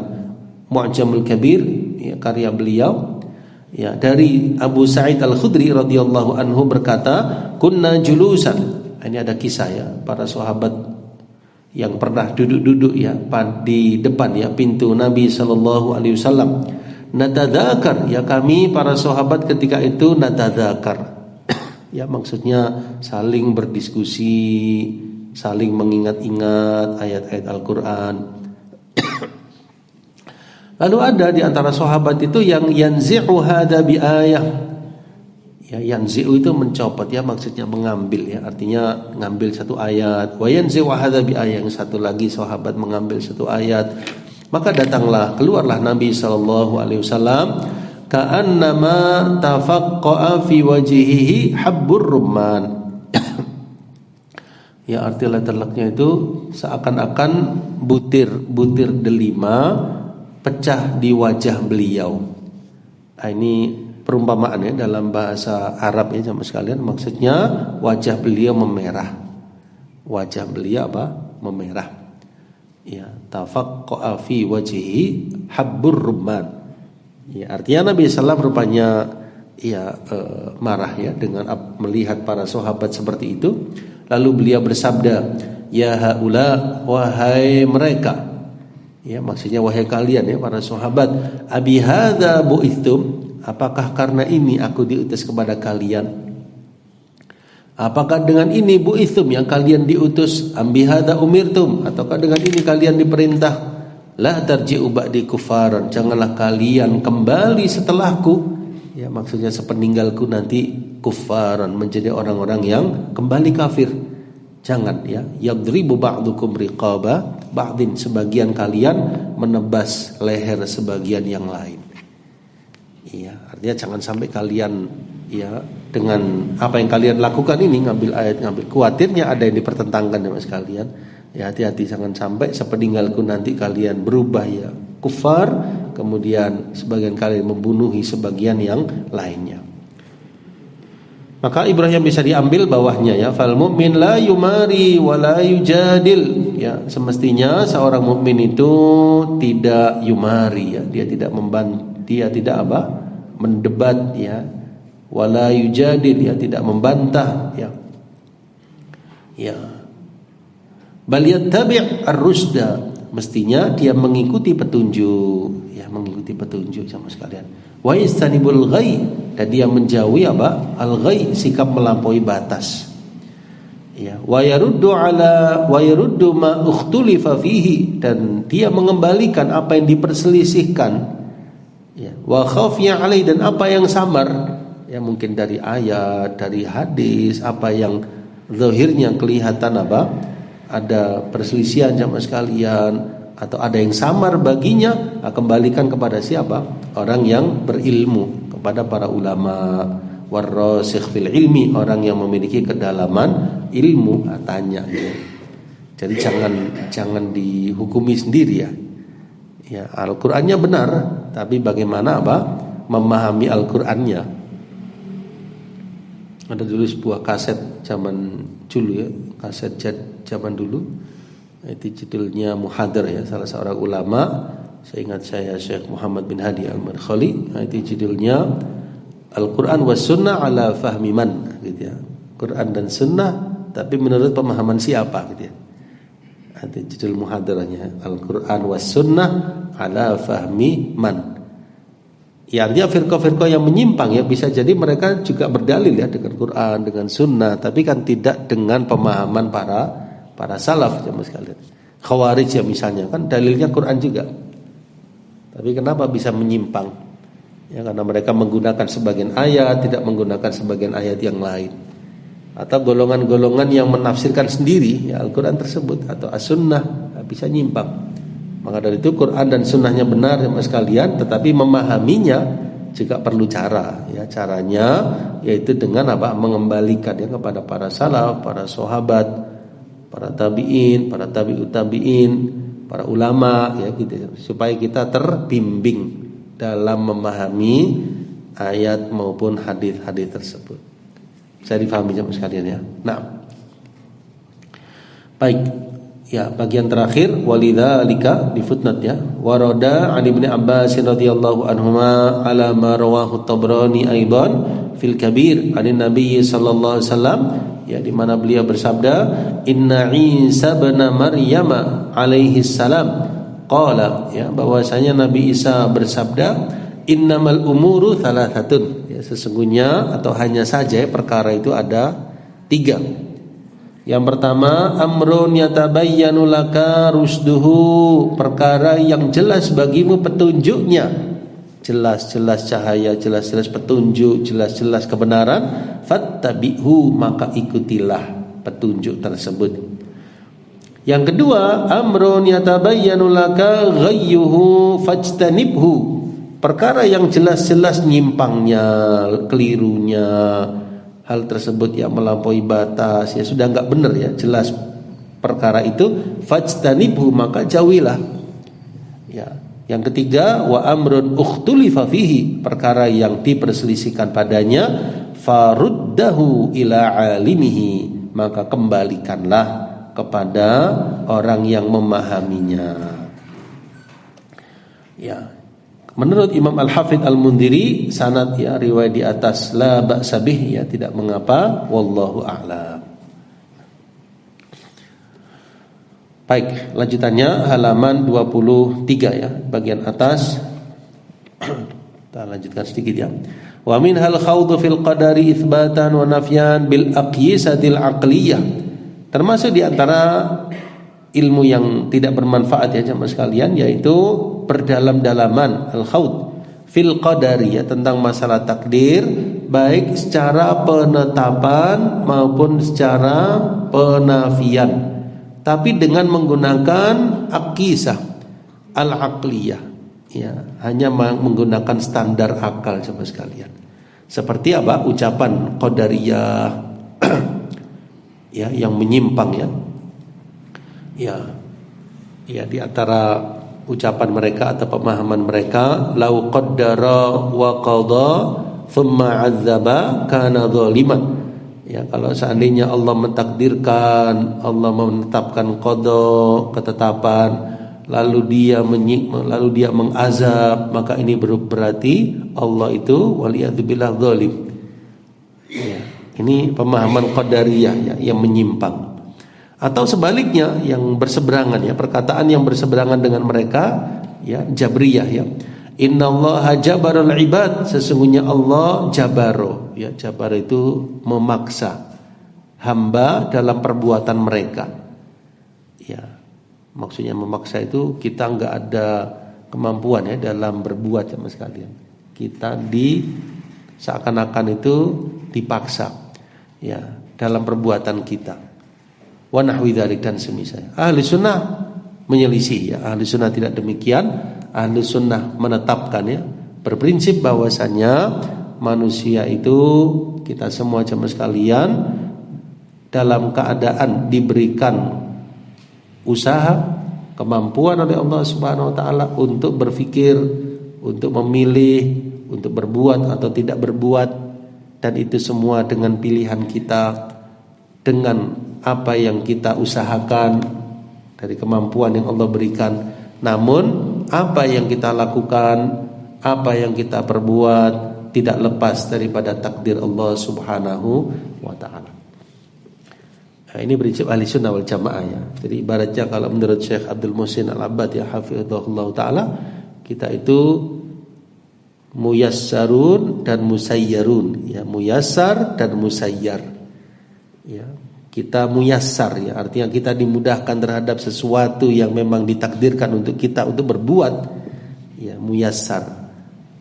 Mu'jamul Kabir ya, karya beliau ya, dari Abu Sa'id Al-Khudri radhiyallahu anhu berkata, kunna julusan. Ini ada kisah ya, para sahabat yang pernah duduk-duduk ya di depan ya pintu Nabi sallallahu alaihi wasallam. Natadzakar ya, kami para sahabat ketika itu natadzakar. Ya, maksudnya saling berdiskusi, saling mengingat-ingat ayat-ayat Al-Qur'an. Lalu ada di antara sahabat itu yang yanzi'u hadza bi ayah. Ya, yanzi'u itu mencopot ya, maksudnya mengambil ya, artinya ngambil satu ayat. Wa yanzi'u hadza bi ayah, yang satu lagi sahabat mengambil satu ayat. Maka keluarlah Nabi sallallahu alaihi wasallam ka'annama tafaqqa'a fi wajhihi habbur rumman. Ya, arti letaknya itu seakan-akan butir delima pecah di wajah beliau. Nah, ini perumpamaannya dalam bahasa Arab ya jamaah sekalian, maksudnya wajah beliau memerah. Wajah beliau apa? Memerah. Ya, tafaqqa'a fi wajhihi habbur rumman. Ya, artinya Nabi sallallahu rupanya ya marah ya dengan melihat para sahabat seperti itu. Lalu beliau bersabda, ya haula, wahai mereka. Ya, maksudnya wahai kalian ya para sahabat, abi hadza bu'ithum, apakah karena ini aku diutus kepada kalian? Apakah dengan ini bu'ithum yang kalian diutus? Ambi hadza umirtum, ataukah dengan ini kalian diperintah? La tarji'u ba'di kufaran, janganlah kalian kembali setelahku. Ya, maksudnya sepeninggalku nanti kufaran, menjadi orang-orang yang kembali kafir. Jangan ya, yadribu ba'dukum riqaba ba'din, sebagian kalian menebas leher sebagian yang lain. Iya, artinya jangan sampai kalian ya dengan apa yang kalian lakukan ini ngambil ayat, ngambil, khawatirnya ada yang dipertentangkan ya mas kalian. Ya, hati-hati jangan sampai sepeninggalku nanti kalian berubah ya kufar, kemudian sebagian kalian membunuhi sebagian yang lainnya. Maka ibrah yang bisa diambil bawahnya ya, fal mu'min la yumari wa la yujadil ya, semestinya seorang mukmin itu tidak yumari ya, dia tidak mendebat ya, wala yujadil ya, tidak membantah ya. Ya. Bal yattabi' ar-rusda, mestinya dia mengikuti petunjuk ya, mengikuti petunjuk sama sekalian. Wa istanibul ghai, dan dia menjauhi apa? Al-ghai, sikap melampaui batas. Ya, wa yaruddu ma ukhtulifa fihi, dan dia mengembalikan apa yang diperselisihkan. Ya, wa khafiya alai, dan apa yang samar, ya mungkin dari ayat, dari hadis, apa yang zahirnya kelihatan apa? Ada perselisihan sama sekalian, atau ada yang samar baginya, kembalikan kepada siapa? Orang yang berilmu, kepada para ulama, warasikh fil ilmi, orang yang memiliki kedalaman ilmu, tanya ya. Jadi jangan dihukumi sendiri ya. Ya, Al-Qur'annya benar, tapi bagaimana apa? Memahami Al-Qur'annya. Ada dulu sebuah kaset zaman dulu ya, kaset zaman dulu. Itu judulnya Muhadar ya, salah seorang ulama, seingat saya Syekh Muhammad bin Hadi Al-Madkhali. Itu judulnya Al-Quran was Sunnah ala fahmi man gitu ya. Quran dan Sunnah tapi menurut pemahaman siapa gitu ya. Itu judul muhadaranya, Al-Quran was Sunnah ala fahmi man. Ya, artinya firqah-firqah yang menyimpang ya, bisa jadi mereka juga berdalil ya dengan Quran, dengan Sunnah, tapi kan tidak dengan pemahaman para salaf jemaah sekalian. Khawarij ya misalnya, kan dalilnya Quran juga, tapi kenapa bisa menyimpang? Ya, karena mereka menggunakan sebagian ayat, tidak menggunakan sebagian ayat yang lain, atau golongan-golongan yang menafsirkan sendiri ya Al-Quran tersebut atau As-Sunnah, bisa nyimpang. Maka dari itu Quran dan Sunnahnya benar jemaah sekalian, tetapi memahaminya juga perlu cara ya. Caranya yaitu dengan apa? Mengembalikan ya kepada para salaf, para sahabat, para tabi'in, para tabi'ut tabi'in, para ulama ya gitu, supaya kita terbimbing dalam memahami ayat maupun hadis-hadis tersebut. Saya difahami jemaah sekalian ya. Nah, baik. Ya, bagian terakhir walidzalika di footnote ya. Warada an Ibnu Abbas radhiyallahu anhuma ala ma rawahu Tabrani aidan fil kabir an Nabi sallallahu alaihi wasallam ya, di mana beliau bersabda, inna Isa bin Maryam alaihi salam qala ya, bahwasanya Nabi Isa bersabda, innamal umuru thalathatun ya, sesungguhnya atau hanya saja perkara itu ada 3. Yang pertama, amrun yatabayyanu laka rusduhu, perkara yang jelas bagimu petunjuknya, jelas-jelas cahaya, jelas-jelas petunjuk, jelas-jelas kebenaran, fattabi'hu, maka ikutilah petunjuk tersebut. Yang kedua, amrun yatabayyanu laka ghayyuhu fajtanibhu, perkara yang jelas-jelas nyimpangnya, kelirunya, hal tersebut yang melampaui batas ya, sudah enggak benar ya, jelas perkara itu, fajtanibhu, maka jauhilah ya. Yang ketiga, wa amrun ukhtulifa fihi, perkara yang diperselisihkan padanya, faruddahu ila alimihi, maka kembalikanlah kepada orang yang memahaminya ya. Menurut Imam Al-Hafidh Al-Mundhiri, sanad ya, riwayat di atas la ba'sa bih ya, tidak mengapa, wallahu a'lam. Baik, lanjutannya halaman 23 ya, bagian atas. Kita lanjutkan sedikit ya. Wa minhal khawdu fil qadari itsbatan wa nafyan bil aqyisatil aqliyah. Termasuk di antara ilmu yang tidak bermanfaat ya jemaah sekalian, yaitu berdalam-dalaman al-khawd fil qadari ya, tentang masalah takdir, baik secara penetapan maupun secara penafian, tapi dengan menggunakan aqisah al-aqliyah ya, hanya menggunakan standar akal jemaah sekalian. Seperti apa? Ucapan qadariyah ya, yang menyimpang ya. Ya, di antara ucapan mereka atau pemahaman mereka, lau qaddara wa qada thumma 'adzaba kana dzaliman. Ya, kalau seandainya Allah mentakdirkan, Allah menetapkan qada, ketetapan, lalu dia mengazab, maka ini berarti Allah itu waliyadzubillah zalim. Ya, ini pemahaman qadariyah ya, yang menyimpang. Atau sebaliknya yang berseberangan ya, perkataan yang berseberangan dengan mereka ya, jabriyah ya. Innallaha jabarul ibad, sesungguhnya Allah jabaro ya, jabar itu memaksa hamba dalam perbuatan mereka ya, maksudnya memaksa itu kita enggak ada kemampuan ya dalam berbuat sama sekalian, kita seakan-akan itu dipaksa ya dalam perbuatan kita. Wa nahwi dzalik dan semisal. Ahli sunnah menyelisih ya, ahli sunnah tidak demikian. Ahli sunnah menetapkan ya, berprinsip bahwasanya manusia itu, kita semua jemaah sekalian, dalam keadaan diberikan usaha, kemampuan oleh Allah Subhanahu wa taala untuk berpikir, untuk memilih, untuk berbuat atau tidak berbuat, dan itu semua dengan pilihan kita, dengan apa yang kita usahakan dari kemampuan yang Allah berikan. Namun apa yang kita lakukan, apa yang kita perbuat tidak lepas daripada takdir Allah Subhanahu wa taala. Nah, ini prinsip ahli sunnah wal jamaah ya. Jadi ibaratnya kalau menurut Syekh Abdul Muhsin Al-Abbad ya hafizahullah taala, kita itu muyassarun dan musayyarun ya, muyassar dan musayyar. Ya, kita muyassar ya, artinya kita dimudahkan terhadap sesuatu yang memang ditakdirkan untuk kita untuk berbuat ya, muyassar.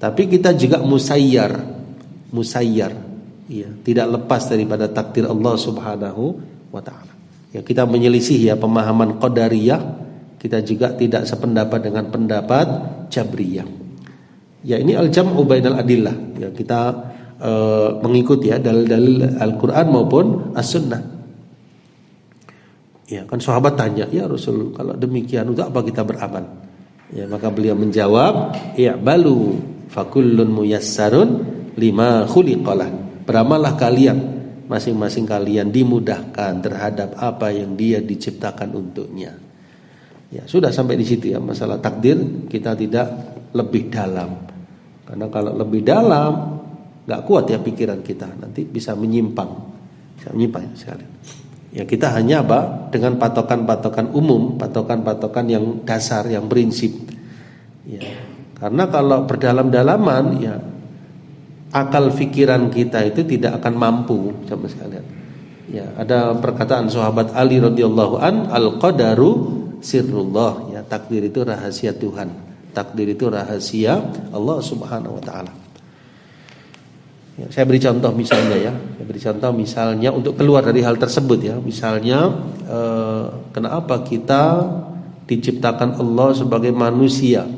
Tapi kita juga musayyar ya, tidak lepas daripada takdir Allah Subhanahu wa taala. Ya, kita menyelisih ya pemahaman qadariyah, kita juga tidak sependapat dengan pendapat jabriyah. Ya, ini al-jam'u bainal adillah ya, kita mengikuti ya dalil-dalil Al-Qur'an maupun As-Sunnah. Ya, kan sahabat tanya, "Ya Rasul, kalau demikian untuk apa kita beramal?" Ya, maka beliau menjawab, "I'balu fakullun muyassarun lima khuliqalah." Beramallah kalian, masing-masing kalian dimudahkan terhadap apa yang dia diciptakan untuknya. Ya, sudah sampai di situ ya, masalah takdir kita tidak lebih dalam. Karena kalau lebih dalam enggak kuat ya pikiran kita, nanti bisa menyimpang. Bisa menyimpang ya sekalian. Ya, kita hanya apa? Dengan patokan-patokan umum, patokan-patokan yang dasar, yang prinsip. Ya, karena kalau berdalam-dalaman ya, akal pikiran kita itu tidak akan mampu sama sekalian. Ya, ada perkataan sahabat Ali radhiyallahu an, al-qadaru sirrullah ya, takdir itu rahasia Tuhan. Takdir itu rahasia Allah Subhanahu wa taala. Ya, saya beri contoh misalnya untuk keluar dari hal tersebut ya. Misalnya kenapa kita diciptakan Allah sebagai manusia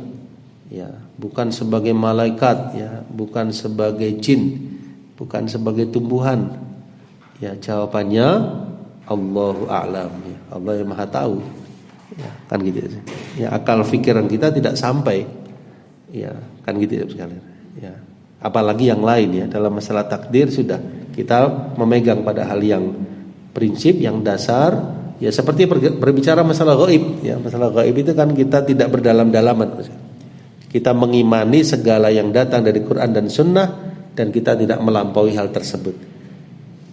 ya, bukan sebagai malaikat ya, bukan sebagai jin, bukan sebagai tumbuhan. Ya, jawabannya Allahu a'lam ya, Allah yang Maha tahu. Ya, kan gitu ya. Akal pikiran kita tidak sampai. Ya, kan gitu ya sekalian. Ya. Apalagi yang lain ya, dalam masalah takdir sudah kita memegang pada hal yang prinsip, yang dasar ya, seperti berbicara masalah gaib ya. Masalah gaib itu kan kita tidak berdalam-dalaman. Kita mengimani segala yang datang dari Quran dan Sunnah, dan kita tidak melampaui hal tersebut.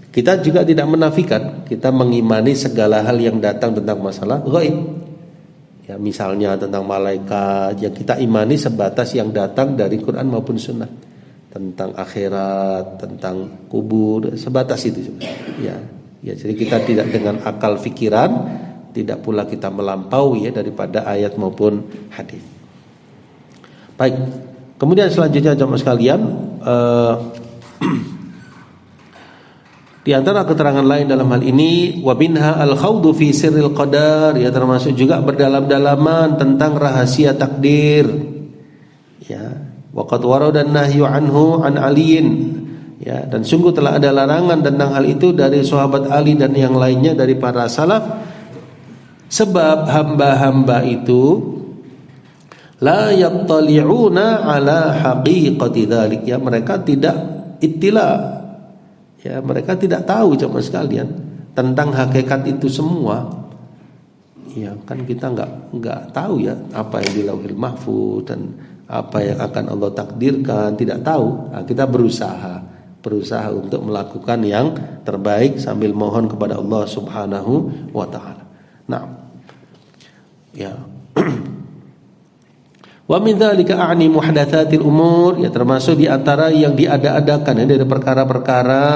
Kita juga tidak menafikan, kita mengimani segala hal yang datang tentang masalah gaib. Ya, misalnya tentang malaikat, yang kita imani sebatas yang datang dari Quran maupun Sunnah. Tentang akhirat, tentang kubur, sebatas itu. Ya, jadi kita tidak dengan akal fikiran, tidak pula kita melampaui ya daripada ayat maupun hadis. Baik, kemudian selanjutnya jemaah sekalian, di antara keterangan lain dalam hal ini, wa binha al-khawdu fi sirril qadar ya, termasuk juga berdalam-dalaman tentang rahasia takdir. Ya. Waqad warada an-nahyu anhu an Aliin ya, dan sungguh telah ada larangan tentang hal itu dari sahabat Ali dan yang lainnya dari para salaf. Sebab hamba-hamba itu la yattali'una ala haqiqati dzalik ya, mereka tidak ittila. Ya, mereka tidak tahu jemaah sekalian tentang hakikat itu semua. Ya, kan kita nggak tahu ya apa yang di Lauhil Mahfuz dan apa yang akan Allah takdirkan, tidak tahu. Nah, kita berusaha untuk melakukan yang terbaik sambil mohon kepada Allah Subhanahu wa taala. Nah, ya. Wa min dzalika a'ni muhdatsatil umur, ya termasuk di antara yang diada-adakan ya dari perkara-perkara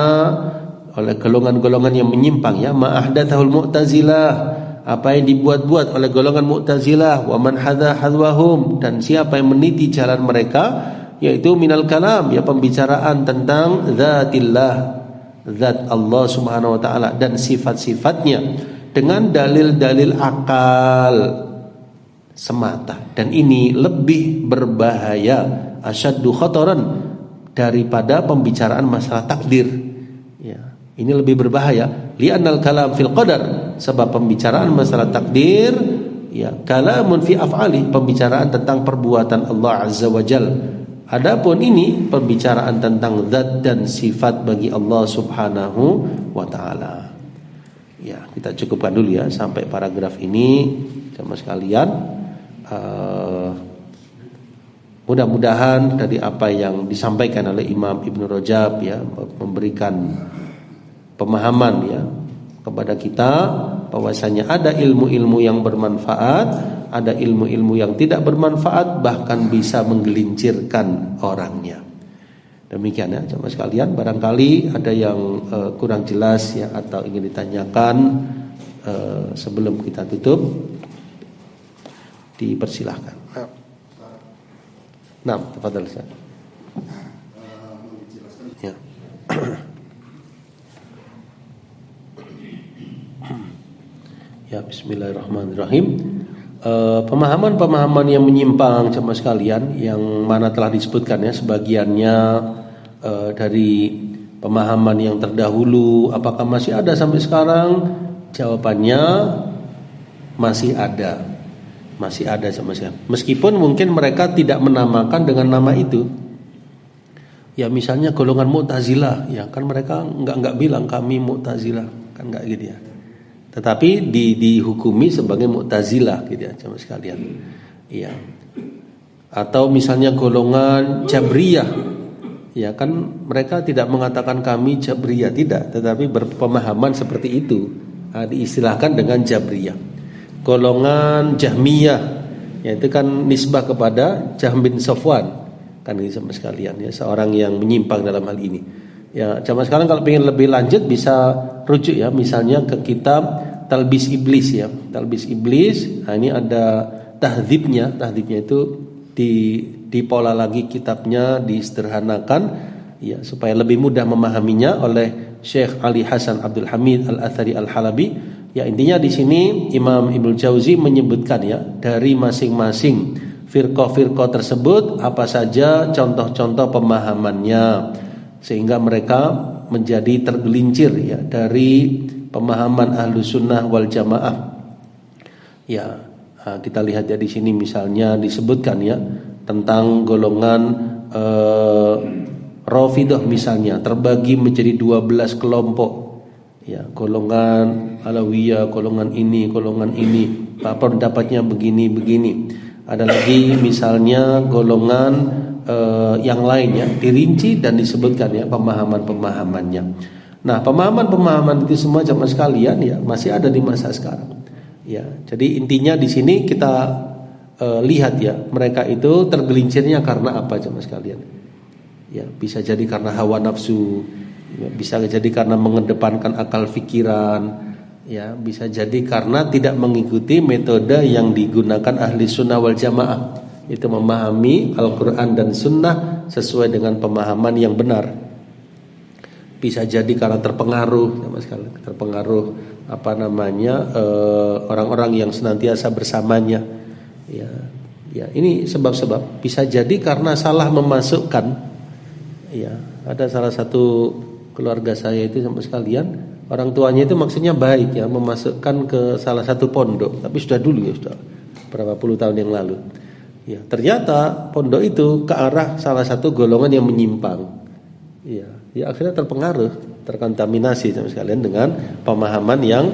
oleh golongan-golongan yang menyimpang ya, ma ahdatsahul mu'tazilah, apa yang dibuat-buat oleh golongan mu'tazilah, wa man hadza hadwahum, dan siapa yang meniti jalan mereka, yaitu minal kalam, ya pembicaraan tentang zatillah, zat Allah Subhanahu wa taala dan sifat-sifatnya dengan dalil-dalil akal semata, dan ini lebih berbahaya, asyaddu khataran, daripada pembicaraan masalah takdir. Ya, ini lebih berbahaya. Li'annal kalam fil qadar, sebab pembicaraan masalah takdir ya kalamun fi af'ali, pembicaraan tentang perbuatan Allah Azza wa Jal. Adapun ini pembicaraan tentang zat dan sifat bagi Allah Subhanahu wa taala. Ya, kita cukupkan dulu ya sampai paragraf ini sama sekalian. Mudah-mudahan dari apa yang disampaikan oleh Imam Ibnu Rajab ya memberikan pemahaman ya kepada kita bahwasanya ada ilmu-ilmu yang bermanfaat, ada ilmu-ilmu yang tidak bermanfaat, bahkan bisa menggelincirkan orangnya. Demikian ya jemaah sekalian, barangkali ada yang kurang jelas ya atau ingin ditanyakan sebelum kita tutup, dipersilahkan. Nah, tafadhal Ustaz. Ya. Ya, bismillahirrahmanirrahim. Pemahaman-pemahaman yang menyimpang jemaah sekalian yang mana telah disebutkan ya sebagiannya dari pemahaman yang terdahulu, apakah masih ada sampai sekarang? Jawabannya masih ada. Masih ada sama sekali. Meskipun mungkin mereka tidak menamakan dengan nama itu. Ya misalnya golongan Mu'tazilah, ya kan mereka enggak bilang kami Mu'tazilah, kan enggak gitu ya. Tetapi dihukumi sebagai Mu'tazilah gitu ya sama sekalian. Iya. Atau misalnya golongan Jabriyah. Ya kan mereka tidak mengatakan kami Jabriyah, tidak, tetapi berpemahaman seperti itu. Diistilahkan dengan Jabriyah. Golongan Jahmiyah, yaitu kan nisbah kepada Jahm bin Safwan, kan ini sama sekalian ya, seorang yang menyimpang dalam hal ini. Ya, sama sekarang kalau ingin lebih lanjut bisa rujuk ya, misalnya ke kitab Talbis Iblis ya, Talbis Iblis. Nah, ini ada tahdzibnya itu dipola lagi kitabnya, disederhanakan ya supaya lebih mudah memahaminya oleh Syekh Ali Hasan Abdul Hamid Al-Athari Al-Halabi. Ya intinya di sini Imam Ibnu Jauzi menyebutkan ya dari masing-masing firqah-firqah tersebut apa saja contoh-contoh pemahamannya sehingga mereka menjadi tergelincir ya dari pemahaman Ahlus Sunnah wal Jamaah. Ya, kita lihat ya di sini misalnya disebutkan ya tentang golongan Rafidah misalnya terbagi menjadi 12 kelompok. Ya, golongan Alawiyah, golongan ini, pendapatnya begini. Ada lagi misalnya golongan yang lain ya, dirinci dan disebutkan ya pemahaman-pemahamannya. Nah, pemahaman-pemahaman itu semua jemaah sekalian ya masih ada di masa sekarang. Ya, jadi intinya di sini kita lihat ya, mereka itu tergelincirnya karena apa jemaah sekalian? Ya, bisa jadi karena hawa nafsu. Ya, bisa jadi karena mengedepankan akal fikiran, ya, bisa jadi karena tidak mengikuti metode yang digunakan ahli sunnah wal jamaah, itu memahami Al-Quran dan sunnah sesuai dengan pemahaman yang benar. Bisa jadi karena terpengaruh orang-orang yang senantiasa bersamanya. Ya, ini sebab-sebab. Bisa jadi karena salah memasukkan. Ya, ada salah satu keluarga saya itu sama sekalian, orang tuanya itu maksudnya baik ya, memasukkan ke salah satu pondok, tapi sudah dulu ya, sudah berapa puluh tahun yang lalu. Ya, ternyata pondok itu ke arah salah satu golongan yang menyimpang. ya akhirnya terkontaminasi sama sekalian dengan pemahaman yang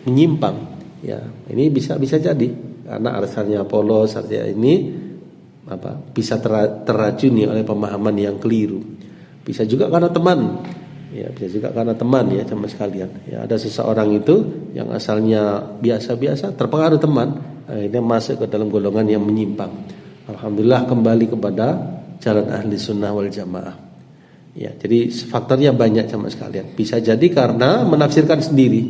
menyimpang. Ya, ini bisa jadi karena asalnya polos, artinya ini bisa teracuni oleh pemahaman yang keliru. Bisa juga karena teman. Ya, bisa juga karena teman ya sama sekalian. Ya, ada seseorang itu yang asalnya biasa-biasa terpengaruh teman, akhirnya masuk ke dalam golongan yang menyimpang. Alhamdulillah kembali kepada jalan ahli sunnah wal jamaah. Ya, jadi faktornya banyak sama sekalian. Bisa jadi karena menafsirkan sendiri,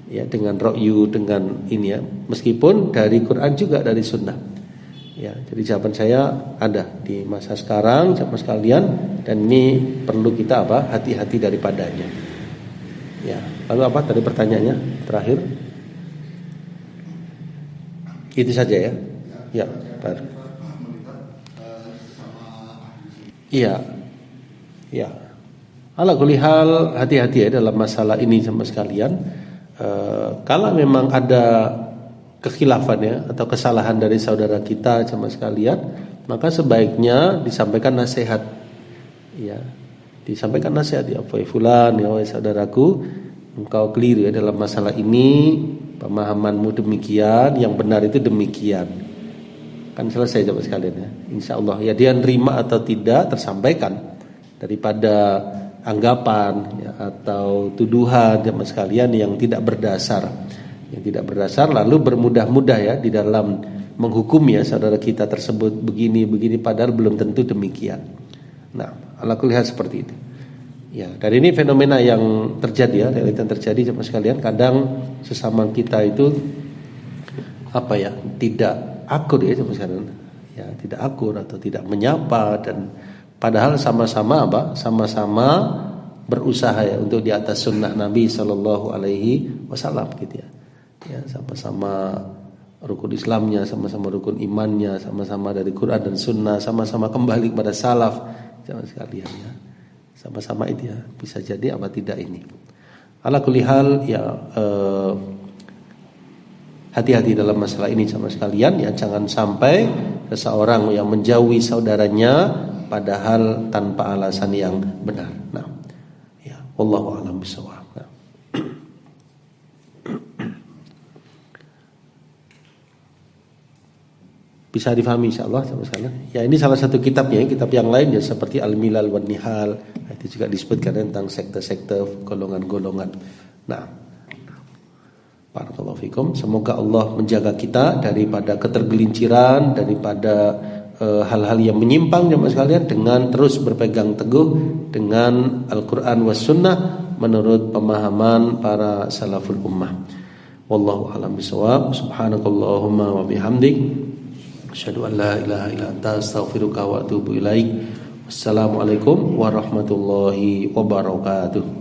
ya dengan ra'yu, dengan ini ya, meskipun dari Quran juga dari sunnah. Ya, jadi jawaban saya ada di masa sekarang sama sekalian, dan ini perlu kita hati-hati daripadanya. Ya, lalu apa tadi pertanyaannya terakhir? Itu saja ya. Ya, Pak. Iya. Ya. Ala kulli hal, hati-hati ya dalam masalah ini sama sekalian. Kalau memang ada kekhilafan ya atau kesalahan dari saudara kita sama sekalian, maka sebaiknya disampaikan nasihat. Ya, disampaikan nasihat ya, fulan ya, wahai saudaraku, engkau keliru ya dalam masalah ini, pemahamanmu demikian, yang benar itu demikian. Kan selesai sama sekalian ya. Insyaallah ya, dia nerima atau tidak tersampaikan, daripada anggapan ya, atau tuduhan sama sekalian yang tidak berdasar. Yang tidak berdasar lalu bermudah-mudah ya di dalam menghukum ya saudara kita tersebut begini padahal belum tentu demikian. Nah, ala kulli hal seperti itu. Ya, dan ini fenomena yang terjadi ya, realita yang terjadi sama sekalian. Kadang sesama kita itu tidak akur ya sama sekalian. Ya, tidak akur atau tidak menyapa, dan padahal sama-sama sama-sama berusaha ya untuk di atas sunnah Nabi sallallahu alaihi wasallam gitu ya. Ya, sama-sama rukun Islamnya, sama-sama rukun imannya, sama-sama dari Quran dan Sunnah, sama-sama kembali kepada salaf, jangan sekalian ya. Sama-sama itu ya, bisa jadi apa tidak ini. Ala kulli hal ya, hati-hati dalam masalah ini sama sekalian ya, jangan sampai seseorang yang menjauhi saudaranya padahal tanpa alasan yang benar. Nah, ya, wallahu a'lam bishawab. Bisa difahami insyaallah sama sekalian. Ya, ini salah satu kitabnya. Kitab yang lain ya seperti Al-Milal wan Nihal, itu juga disebutkan tentang sekte-sekte, golongan-golongan. Nah, barakallahu fikum. Semoga Allah menjaga kita daripada ketergelinciran, daripada hal-hal yang menyimpang jemaah sekalian, dengan terus berpegang teguh dengan Al-Qur'an was sunnah menurut pemahaman para salaful ummah. Wallahu a'lam bishawab. Subhanakallahumma wa bihamdik, asyhadu an la ilaha illa anta, astaghfiruka wa atubu ilaik. Wassalamualaikum warahmatullahi wabarakatuh.